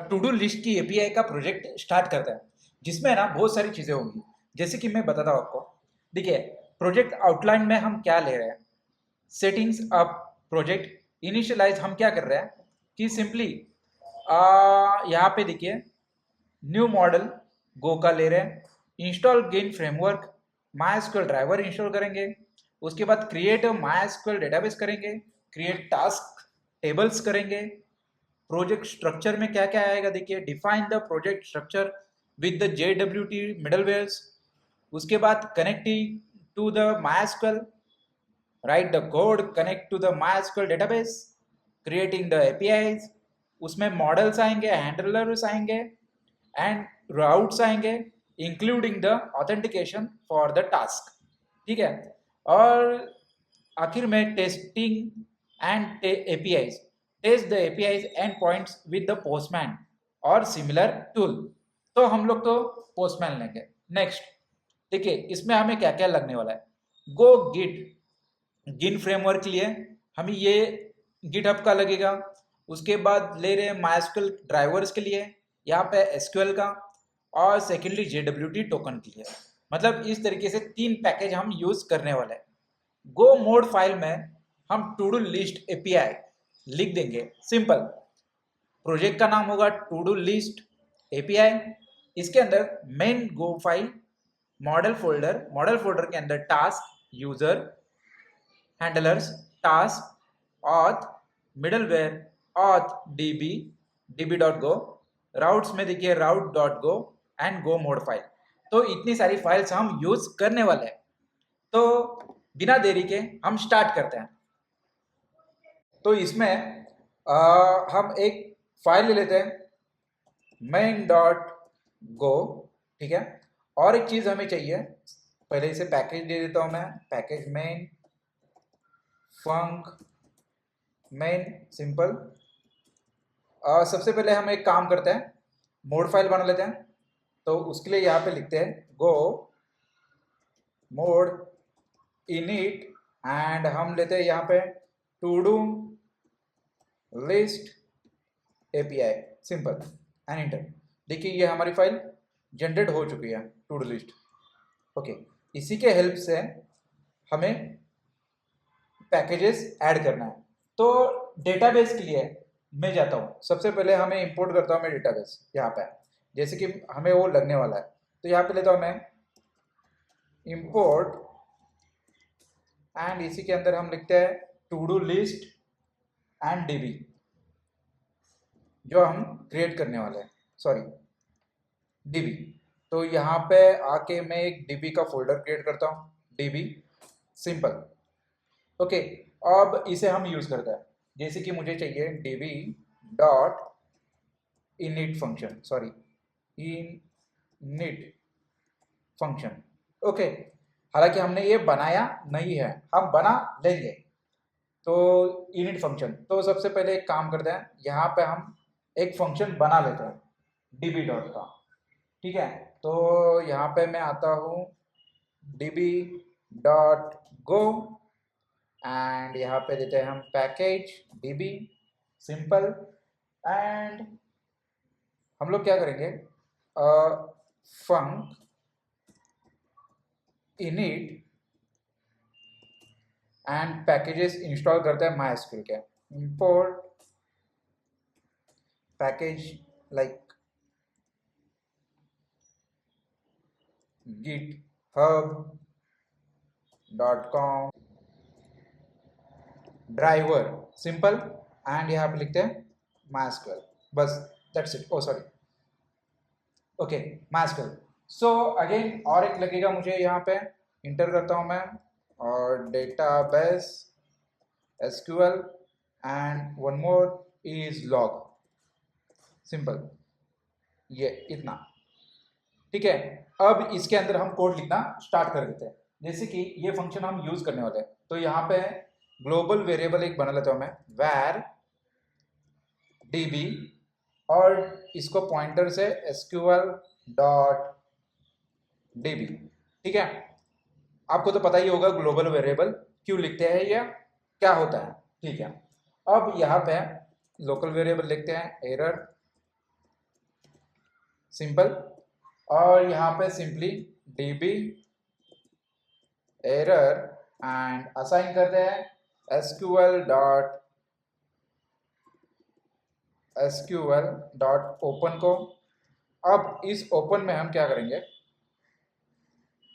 To do list की API का project start करता है, जिसमें ना बहुत सारी चीज़ें होंगी। जैसे कि मैं बताता हूँ आपको। देखिए, प्रोजेक्ट आउटलाइन में हम क्या ले रहे हैं, सेटिंग्स अप प्रोजेक्ट इनिशियलाइज हम क्या कर रहे हैं कि सिंपली यहाँ पे देखिए न्यू मॉडल गो का ले रहे हैं, install gin framework, my driver install करेंगे, उसके बाद क्रिएट माई डेटाबेस करेंगे, क्रिएट टास्क टेबल्स करेंगे। प्रोजेक्ट स्ट्रक्चर में क्या क्या आएगा देखिए, define the project structure with the JWT middlewares, उसके बाद connecting to the MySQL, write the code connect to the MySQL database, creating the APIs, उसमें मॉडल्स आएंगे, हैंडलर्स आएंगे एंड राउट्स आएंगे, including the authentication for the task. ठीक है, और आखिर में testing and APIs, test the APIs endpoints with the postman और सिमिलर टूल। तो हम लोग तो पोस्टमैन लेंगे। नेक्स्ट देखिए, इसमें हमें क्या क्या लगने वाला है। गो गिट गिन फ्रेमवर्क के लिए हमें ये गिटहब का लगेगा। उसके बाद ले रहे हैं MySQL ड्राइवर्स के लिए यहाँ पे SQL का, और सेकेंडली JWT टोकन के लिए। मतलब इस तरीके से 3 पैकेज हम यूज करने वाले हैं। गो मोड फाइल में हम टू डू लिस्ट एपीआई लिख देंगे। सिंपल, प्रोजेक्ट का नाम होगा टू डू लिस्ट एपीआई। इसके अंदर मेन गो फाइल, मॉडल फोल्डर के अंदर task, user, handlers, task, auth, middleware, auth dB, db.go, routes में देखिए route.go and go mode file. तो इतनी सारी फाइल्स हम यूज करने वाले हैं। तो बिना देरी के हम स्टार्ट करते हैं। तो इसमें हम एक फाइल ले लेते हैं main.go। ठीक है, और एक चीज हमें चाहिए, पहले इसे पैकेज दे देता हूं मैं, पैकेज मेन फंक मेन सिंपल। सबसे पहले हम एक काम करते हैं, मोड फाइल बना लेते हैं। तो उसके लिए यहाँ पे लिखते हैं गो मोड इनिट, एंड हम लेते हैं यहाँ पे to do list API simple and enter. देखिए ये हमारी फाइल जनरेट हो चुकी है, टू डू लिस्ट। ओके, इसी के हेल्प से हमें पैकेजेस ऐड करना है। तो डेटाबेस के लिए मैं जाता हूँ, सबसे पहले हमें इंपोर्ट करता हूँ मैं डेटाबेस यहाँ पे, जैसे कि हमें वो लगने वाला है। तो यहाँ पे लेता हूँ मैं इंपोर्ट, एंड इसी के अंदर हम लिखते हैं to do list and DB, जो हम क्रिएट करने वाले हैं, सॉरी डीबी। तो यहाँ पे आके मैं एक डीबी का फोल्डर क्रिएट करता हूँ, डीबी सिंपल। ओके, अब इसे हम यूज करते हैं, जैसे कि मुझे चाहिए dB dot init function, sorry init function. Okay, हालांकि हमने ये बनाया नहीं है, हम बना लेंगे। तो इनिट फंक्शन, तो सबसे पहले एक काम करते हैं, यहाँ पे हम एक फंक्शन बना लेते हैं डीबी डॉट का। ठीक है, तो यहाँ पे मैं आता हूँ डीबी डॉट गो, एंड यहाँ पे देते हैं हम पैकेज डीबी सिंपल। एंड हम लोग क्या करेंगे, func init and packages install करते हैं MySQL के, import package like github.com driver simple, and यहाँ पे लिखते हैं MySQL, बस that's it. Oh sorry, okay MySQL। So again और एक लगेगा मुझे, यहाँ पे इंटर करता हूँ मैं, और database SQL and one more is log, simple, ये इतना। ठीक है, अब इसके अंदर हम कोड लिखना स्टार्ट कर देते हैं। जैसे कि ये फंक्शन हम यूज करने वाले हैं, तो यहाँ पे ग्लोबल वेरिएबल एक बना लेता हूँ मैं, var db, और इसको पॉइंटर से sql डॉट db। ठीक है, आपको तो पता ही होगा ग्लोबल वेरिएबल क्यों लिखते हैं या क्या होता है। ठीक है, अब यहाँ पे लोकल वेरिएबल लिखते हैं एरर सिंपल। और यहाँ पे simply db error and assign करते हैं SQL.open को। अब इस ओपन में हम क्या करेंगे,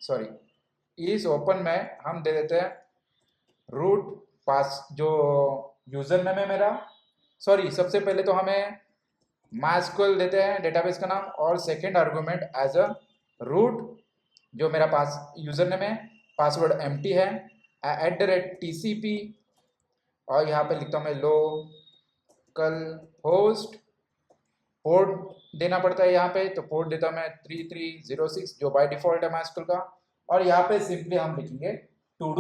सॉरी, इस ओपन में हम दे देते हैं रूट पास जो यूजर नेम है मेरा, सॉरी सबसे पहले तो हमें MySQL देते हैं डेटाबेस का नाम, और second argument as a root जो मेरा पास यूजर नेम है, पासवर्ड एम्प्टी है, @TCP, और यहाँ पे लिखता हूँ मैं लोकल होस्ट, पोर्ट देना पड़ता है यहाँ पे, तो पोर्ट देता हूँ मैं 3306 जो बाय डिफॉल्ट है MySQL का। और यहाँ पे सिंपली हम लिखेंगे टू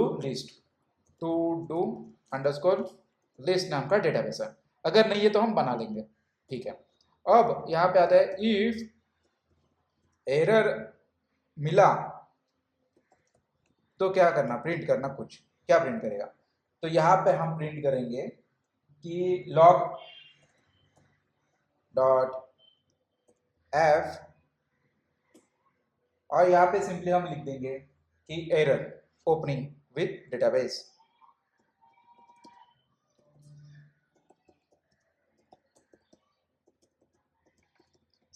डू अंडरस्कोर लिस्ट नाम का डेटाबेस है, अगर नहीं है तो हम बना लेंगे, ठीक है। अब यहाँ पे आता है इफ एरर मिला तो क्या करना, प्रिंट करना, कुछ क्या प्रिंट करेगा, तो यहाँ पे हम प्रिंट करेंगे कि log डॉट f, और यहाँ पे सिंपली हम लिख देंगे कि error opening with database.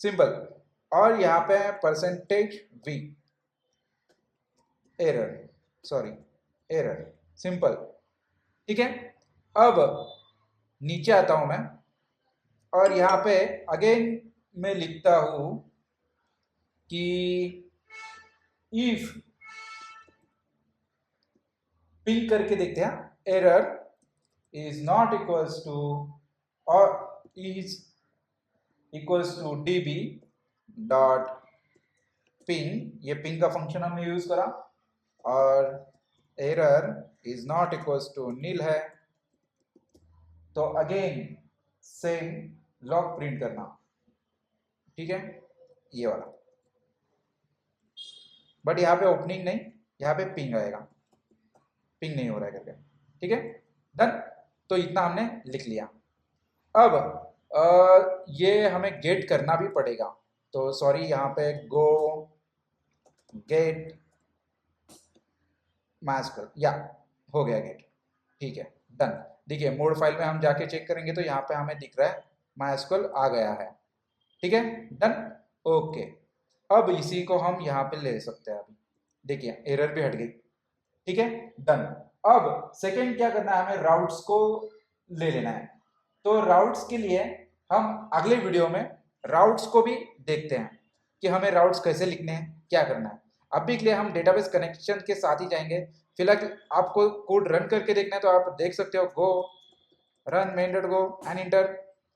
Simple. और यहाँ पे %v एरर, सिंपल, ठीक है। अब नीचे आता हूं मैं, और यहाँ पे अगेन मैं लिखता हूं कि इफ, पिंग करके देखते हैं, error is not equals to और is equals to db dot ping, ये पिंग का फंक्शन हमने यूज करा, और error is not equals to nil है, तो अगेन सेम लॉग प्रिंट करना, ठीक है, ये वाला। बट यहाँ पे ओपनिंग नहीं, यहाँ पे पिंग आएगा, पिंग नहीं हो रहा है करके, ठीक है, डन। तो इतना हमने लिख लिया। अब ये हमें गेट करना भी पड़ेगा, तो सॉरी यहाँ पे गो गेट MySQL, या हो गया गेट, ठीक है, डन। देखिए मोड फाइल में हम जाके चेक करेंगे तो यहाँ पे हमें दिख रहा है MySQL आ गया है, ठीक है, डन, ओके। अब इसी को हम यहाँ पे ले सकते हैं, अभी देखिए एरर भी हट गई, ठीक है, डन। अब सेकंड क्या करना है, हमें राउट्स को ले लेना है, तो राउट्स के लिए हम अगले वीडियो में राउट्स को भी देखते हैं कि हमें राउट्स कैसे लिखने हैं, क्या करना है। अभी के लिए हम डेटाबेस कनेक्शन के साथ ही जाएंगे। फिलहाल आपको कोड रन करके देखना है तो आप देख सकते हो, गो रन main.go एंड इंटर।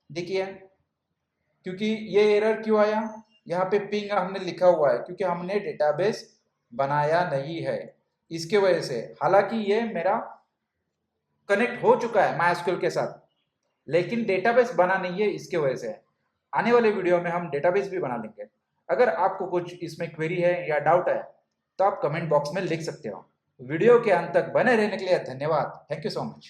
देखिए क्योंकि ये एरर क्यों आया, यहाँ पे पिंग हमने लिखा हुआ है क्योंकि हमने डेटाबेस बनाया नहीं है, इसके वजह से। हालांकि ये मेरा कनेक्ट हो चुका है MySQL के साथ, लेकिन डेटाबेस बना नहीं है, इसके वजह से। आने वाले वीडियो में हम डेटाबेस भी बना लेंगे। अगर आपको कुछ इसमें क्वेरी है या डाउट है तो आप कमेंट बॉक्स में लिख सकते हो। वीडियो के अंत तक बने रहने के लिए धन्यवाद। Thank you so much.